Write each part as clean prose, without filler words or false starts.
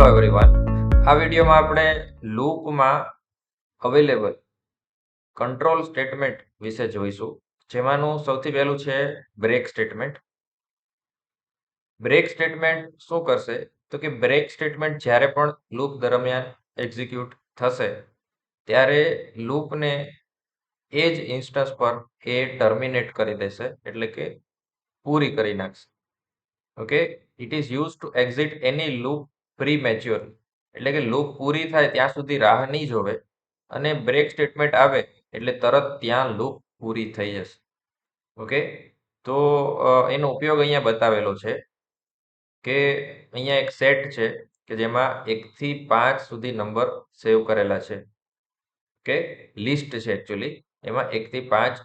Hello everyone, આ વિડીયોમાં આપણે લૂપમાં અવેલેબલ કંટ્રોલ સ્ટેટમેન્ટ વિશે જોઈશું, જેમાંનું સૌથી પહેલું છે બ્રેક સ્ટેટમેન્ટ. બ્રેક સ્ટેટમેન્ટ શું કરશે તો કે બ્રેક સ્ટેટમેન્ટ જ્યારે પણ લૂપ દરમિયાન એક્ઝિક્યુટ થશે ત્યારે લૂપને એ જ ઇન્સ્ટન્સ પર એ ટર્મિનેટ કરી દેશે, એટલે કે પૂરી કરી નાખશે. Okay, it is use to exit any loop premature, એટલે કે લૂપ પૂરી થાય ત્યાં સુધી રાહ નહીં જોવે અને બ્રેક સ્ટેટમેન્ટ આવે એટલે તરત ત્યાં લૂપ પૂરી થઈ જશે. ઓકે, તો એનો ઉપયોગ અહીંયા બતાવેલો છે કે અહીંયા એક સેટ છે કે જેમાં 1 થી 5 સુધી નંબર સેવ કરેલા છે. ઓકે, લિસ્ટ છે એકચ્યુઅલી, એમાં 1 થી 5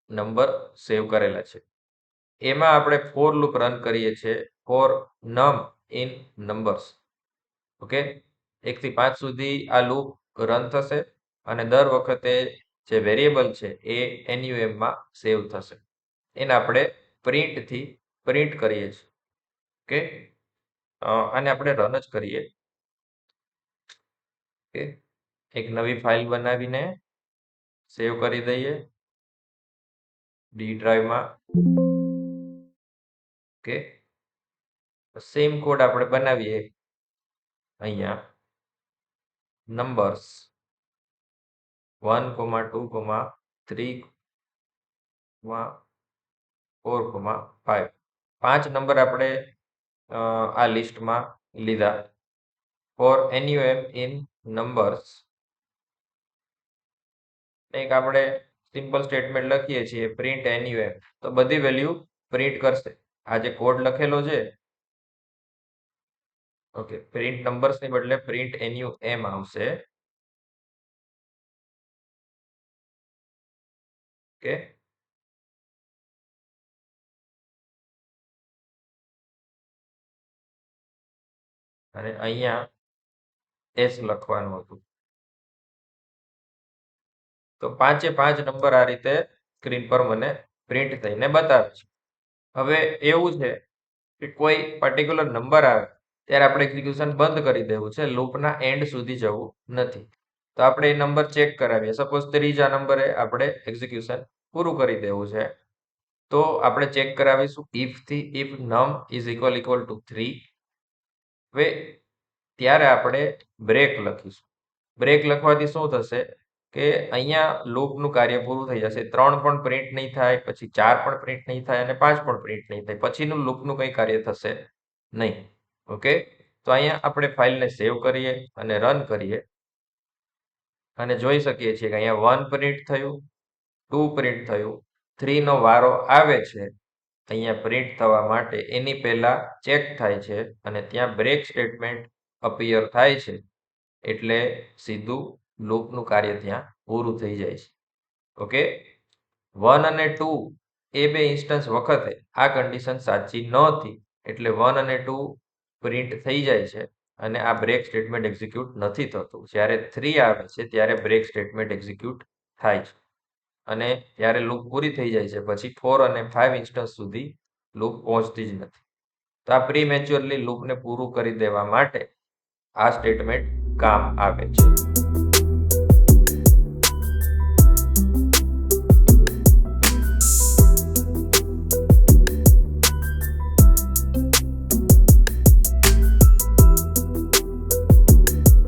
નંબર સેવ કરેલા છે. એમાં આપણે ફોર લૂપ રન કરીએ છીએ for num in numbers. Okay, 1 થી 5 સુધી આ લૂપ રન થશે અને દર વખતે જે વેરિયેબલ છે એ NUM માં સેવ થશે. એને આપણે પ્રિન્ટથી પ્રિન્ટ કરીએ છીએ. ઓકે, આને આપણે રન જ કરીએ. ઓકે, એક નવી ફાઇલ બનાવીને સેવ કરી દઈએ ડી ડ્રાઈવમાં. ઓકે, સેમ કોડ આપણે બનાવીએ અહીંયા નંબર્સ 1, 2, 3, 4, 5. 5 નંબર આપણે આ લિસ્ટમાં લીધા ફોર NUM ઇન નંબર્સ. એક આપણે સિમ્પલ સ્ટેટમેન્ટ લખીએ છીએ પ્રિન્ટ NUM, તો બધી વેલ્યુ પ્રિન્ટ કરશે. આ જે કોડ લખેલો છે, ઓકે, પ્રિન્ટ નંબર્સ ની બદલે પ્રિન્ટ NUM આવશે. ઓકે, અને અહીંયા S લખવાનું હતું. તો 5 નંબર આ રીતે સ્ક્રીન પર મને પ્રિન્ટ થઈને બતાવે છે. હવે એવું છે કે કોઈ પર્ટિક્યુલર નંબર આવે ત્યારે આપણે એક્ઝિક્યુશન બંધ કરી દેવું છે, લૂપના એન્ડ સુધી જવું નથી. તો આપણે એ નંબર ચેક કરાવીએ. સપોઝ 3 નંબરે આપણે એક્ઝિક્યુશન પૂરું કરી દેવું છે, તો આપણે ચેક કરાવીશું if num is equal to 3. હવે ત્યારે આપણે બ્રેક લખીશું. બ્રેક લખવાથી શું થશે કે અહીંયા લૂપનું કાર્ય પૂરું થઈ જશે. 3 પણ પ્રિન્ટ નહીં થાય, પછી 4 પણ પ્રિન્ટ નહીં થાય અને 5 પણ પ્રિન્ટ નહીં થાય. પછીનું લૂપનું કંઈ કાર્ય થશે નહીં. ઓકે, તો અહીંયા આપણે ફાઇલને સેવ કરીએ અને રન કરીએ અને જોઈ શકીએ છીએ કે અહીંયા 1 પ્રિન્ટ થયું, 2 પ્રિન્ટ થયું, 3 નો વારો આવે છે અહીંયા પ્રિન્ટ થવા માટે. એની પહેલા ચેક થાય છે અને ત્યાં બ્રેક સ્ટેટમેન્ટ અપિયર થાય છે, એટલે સીધું લૂપનું કાર્ય ત્યાં પૂરું થઈ જાય છે. ઓકે, 1 અને 2 એ બે ઇન્સ્ટન્સ વખતે આ કન્ડિશન સાચી નહોતી, એટલે 1 અને 2 પ્રિન્ટ થઈ જાય છે અને આ બ્રેક સ્ટેટમેન્ટ એક્ઝિક્યુટ નથી થતું. જ્યારે 3 આવે છે ત્યારે બ્રેક સ્ટેટમેન્ટ એક્ઝિક્યુટ થાય છે અને ત્યારે લૂપ પૂરી થઈ જાય છે. પછી 4 અને 5 ઇન્સ્ટન્સ સુધી લૂપ પહોંચતી જ નથી. તો આ પ્રીમેચ્યોરલી લૂપને પૂરું કરી દેવા માટે આ સ્ટેટમેન્ટ કામ આવે છે.